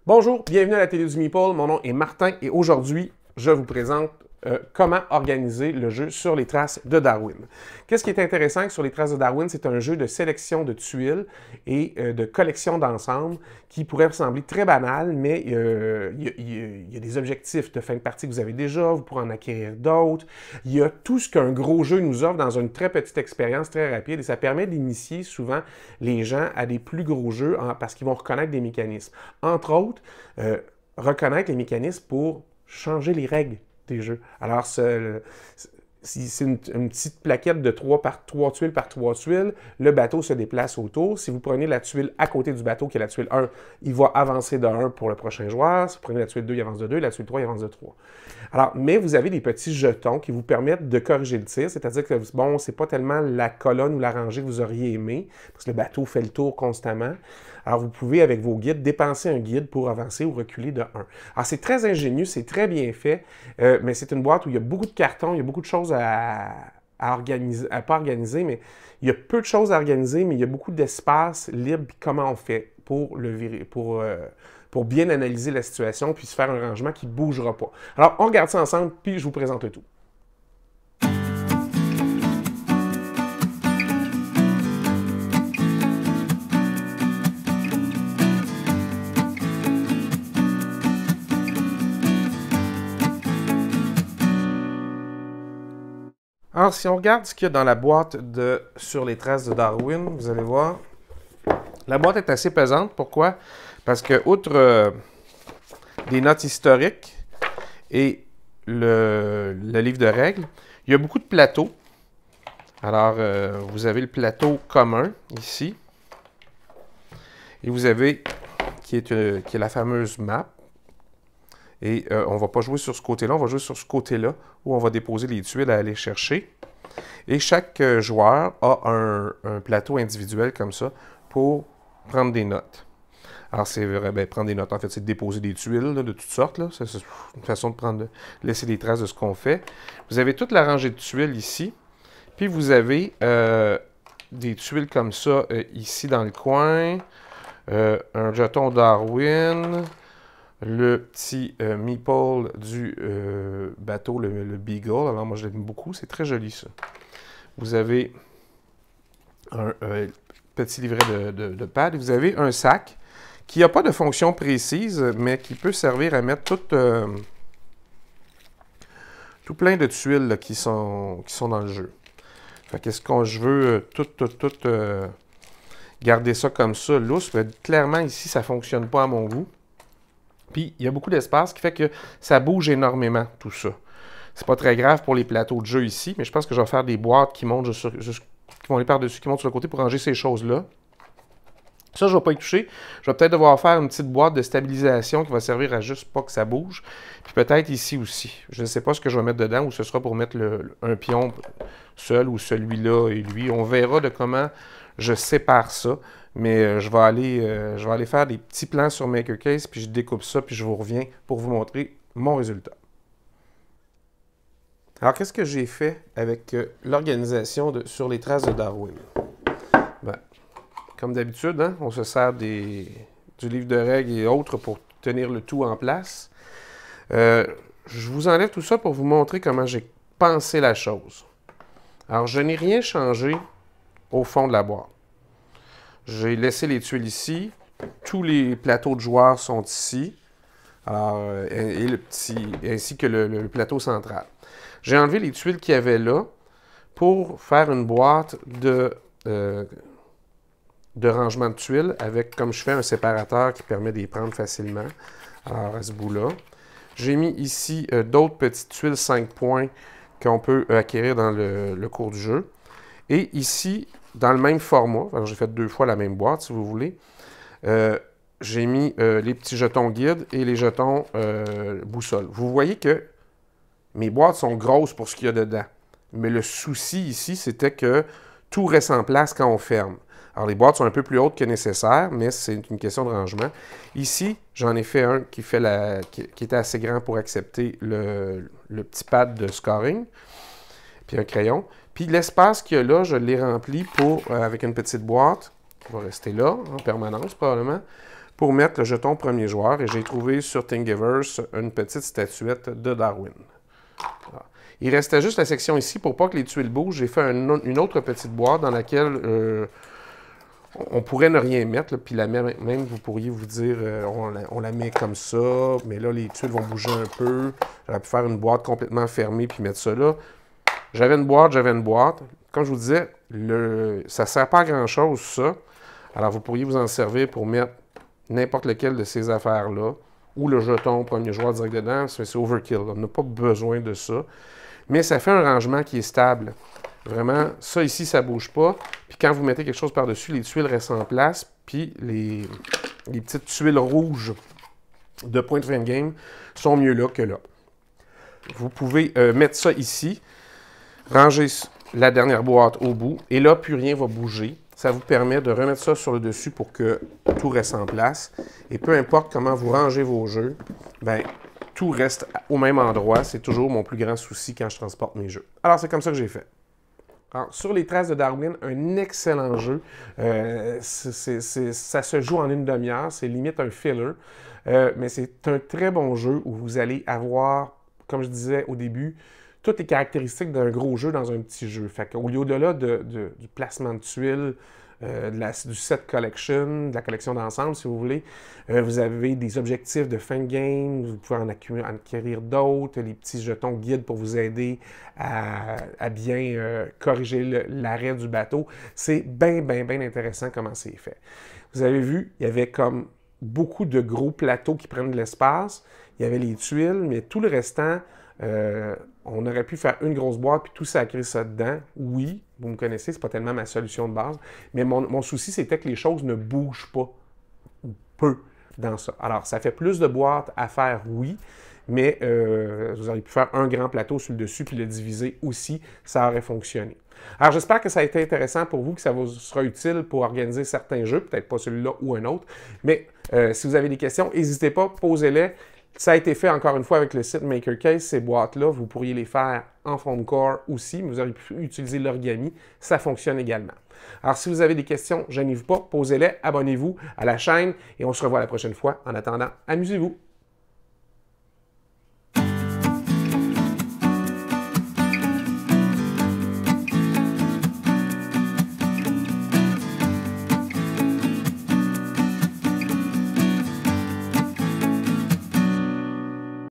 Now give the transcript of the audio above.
Bonjour, bienvenue à la télé du Meeple. Mon nom est Martin et aujourd'hui, je vous présente comment organiser le jeu sur les traces de Darwin. Qu'est-ce qui est intéressant sur les traces de Darwin? C'est un jeu de sélection de tuiles et de collection d'ensemble qui pourrait sembler très banal, mais il y a des objectifs de fin de partie que vous avez déjà, vous pourrez en acquérir d'autres. Il y a tout ce qu'un gros jeu nous offre dans une très petite expérience très rapide et ça permet d'initier souvent les gens à des plus gros jeux parce qu'ils vont reconnaître des mécanismes. Entre autres, reconnaître les mécanismes pour changer les règles des jeux. Alors, si c'est une petite plaquette de 3 tuiles par 3 tuiles, le bateau se déplace autour. Si vous prenez la tuile à côté du bateau, qui est la tuile 1, il va avancer de 1 pour le prochain joueur. Si vous prenez la tuile 2, il avance de 2. La tuile 3, il avance de 3. Alors, mais vous avez des petits jetons qui vous permettent de corriger le tir, c'est-à-dire que, bon, c'est pas tellement la colonne ou la rangée que vous auriez aimé, parce que le bateau fait le tour constamment. Alors, vous pouvez, avec vos guides, dépenser un guide pour avancer ou reculer de 1. Alors, c'est très ingénieux, c'est très bien fait, mais c'est une boîte où il y a beaucoup de cartons, il y a beaucoup de choses à organiser, pas organiser, mais il y a peu de choses à organiser, mais il y a beaucoup d'espace libre. Puis comment on fait pour bien analyser la situation, puis se faire un rangement qui ne bougera pas. Alors, on regarde ça ensemble, puis je vous présente le tout. Alors, si on regarde ce qu'il y a dans la boîte sur les traces de Darwin, vous allez voir, la boîte est assez pesante. Pourquoi? Parce que, outre des notes historiques et le livre de règles, il y a beaucoup de plateaux. Alors, vous avez le plateau commun, ici. Et vous avez, qui est la fameuse map. Et on ne va pas jouer sur ce côté-là, on va jouer sur ce côté-là, où on va déposer les tuiles à aller chercher. Et chaque joueur a un plateau individuel comme ça pour prendre des notes. Alors, c'est vrai, ben, prendre des notes, en fait, c'est de déposer des tuiles là, de toutes sortes. C'est une façon de laisser des traces de ce qu'on fait. Vous avez toute la rangée de tuiles ici. Puis vous avez des tuiles comme ça ici dans le coin. Un jeton Darwin. Le petit meeple du bateau, le Beagle. Alors, moi, je l'aime beaucoup. C'est très joli, ça. Vous avez un petit livret de pad. Et vous avez un sac qui n'a pas de fonction précise, mais qui peut servir à mettre tout plein de tuiles là, qui sont dans le jeu. Fait qu'est-ce que je veux garder ça comme ça, lousse. Mais clairement, ici, ça ne fonctionne pas à mon goût. Puis, il y a beaucoup d'espace qui fait que ça bouge énormément, tout ça. C'est pas très grave pour les plateaux de jeu ici, mais je pense que je vais faire des boîtes qui montent qui vont aller par-dessus, qui montent sur le côté pour ranger ces choses-là. Ça, je ne vais pas y toucher. Je vais peut-être devoir faire une petite boîte de stabilisation qui va servir à juste pas que ça bouge. Puis peut-être ici aussi. Je ne sais pas ce que je vais mettre dedans ou ce sera pour mettre un pion seul ou celui-là et lui. On verra de comment je sépare ça. Mais je vais aller faire des petits plans sur MakerCase, puis je découpe ça, puis je vous reviens pour vous montrer mon résultat. Alors, qu'est-ce que j'ai fait avec l'organisation sur les traces de Darwin? Ben, comme d'habitude, hein, on se sert du livre de règles et autres pour tenir le tout en place. Je vous enlève tout ça pour vous montrer comment j'ai pensé la chose. Alors, je n'ai rien changé au fond de la boîte. J'ai laissé les tuiles ici. Tous les plateaux de joueurs sont ici. Alors, ainsi que le plateau central. J'ai enlevé les tuiles qu'il y avait là pour faire une boîte de rangement de tuiles avec, comme je fais, un séparateur qui permet de les prendre facilement. Alors, à ce bout-là. J'ai mis ici d'autres petites tuiles 5 points qu'on peut acquérir dans le cours du jeu. Et ici, dans le même format, j'ai fait 2 fois la même boîte, si vous voulez, j'ai mis les petits jetons guide et les jetons boussole. Vous voyez que mes boîtes sont grosses pour ce qu'il y a dedans. Mais le souci ici, c'était que tout reste en place quand on ferme. Alors, les boîtes sont un peu plus hautes que nécessaire, mais c'est une question de rangement. Ici, j'en ai fait un qui était assez grand pour accepter le petit pad de scoring, puis un crayon. Puis l'espace qu'il y a là, je l'ai rempli avec une petite boîte qui va rester là, en permanence probablement, pour mettre le jeton premier joueur. Et j'ai trouvé sur Thingiverse une petite statuette de Darwin. Voilà. Il restait juste la section ici pour pas que les tuiles bougent. J'ai fait une autre petite boîte dans laquelle on pourrait ne rien mettre. Puis même, vous pourriez vous dire, on la met comme ça, mais là, les tuiles vont bouger un peu. J'aurais pu faire une boîte complètement fermée puis mettre ça là. J'avais une boîte. Comme je vous disais, ça ne sert pas à grand-chose, ça. Alors, vous pourriez vous en servir pour mettre n'importe lequel de ces affaires-là, ou le jeton premier joueur direct dedans, c'est overkill. On n'a pas besoin de ça. Mais ça fait un rangement qui est stable. Vraiment, ça ici, ça ne bouge pas. Puis quand vous mettez quelque chose par-dessus, les tuiles restent en place. Puis les petites tuiles rouges de Point Fin Game sont mieux là que là. Vous pouvez mettre ça ici, ranger la dernière boîte au bout, et là, plus rien va bouger. Ça vous permet de remettre ça sur le dessus pour que tout reste en place. Et peu importe comment vous rangez vos jeux, ben, tout reste au même endroit. C'est toujours mon plus grand souci quand je transporte mes jeux. Alors, c'est comme ça que j'ai fait. Alors, sur les traces de Darwin, un excellent jeu. Ça se joue en une demi-heure. C'est limite un filler. Mais c'est un très bon jeu où vous allez avoir, comme je disais au début, toutes les caractéristiques d'un gros jeu dans un petit jeu. Fait qu'au lieu au-delà du placement de tuiles, du set collection, de la collection d'ensemble, si vous voulez, vous avez des objectifs de fin de game, vous pouvez en acquérir d'autres, les petits jetons guides pour vous aider à bien corriger l'arrêt du bateau. C'est bien intéressant comment c'est fait. Vous avez vu, il y avait comme beaucoup de gros plateaux qui prennent de l'espace. Il y avait les tuiles, mais tout le restant, on aurait pu faire une grosse boîte puis tout sacrer ça dedans. Oui, vous me connaissez, c'est pas tellement ma solution de base, mais mon souci, c'était que les choses ne bougent pas, ou peu, dans ça. Alors, ça fait plus de boîtes à faire, oui, mais vous auriez pu faire un grand plateau sur le dessus puis le diviser aussi, ça aurait fonctionné. Alors, j'espère que ça a été intéressant pour vous, que ça vous sera utile pour organiser certains jeux, peut-être pas celui-là ou un autre, mais si vous avez des questions, n'hésitez pas, posez-les. Ça a été fait encore une fois avec le site MakerCase, ces boîtes-là, vous pourriez les faire en foam core aussi, mais vous auriez pu utiliser l'origami, ça fonctionne également. Alors si vous avez des questions, gênez-vous pas, posez-les, abonnez-vous à la chaîne et on se revoit la prochaine fois. En attendant, amusez-vous!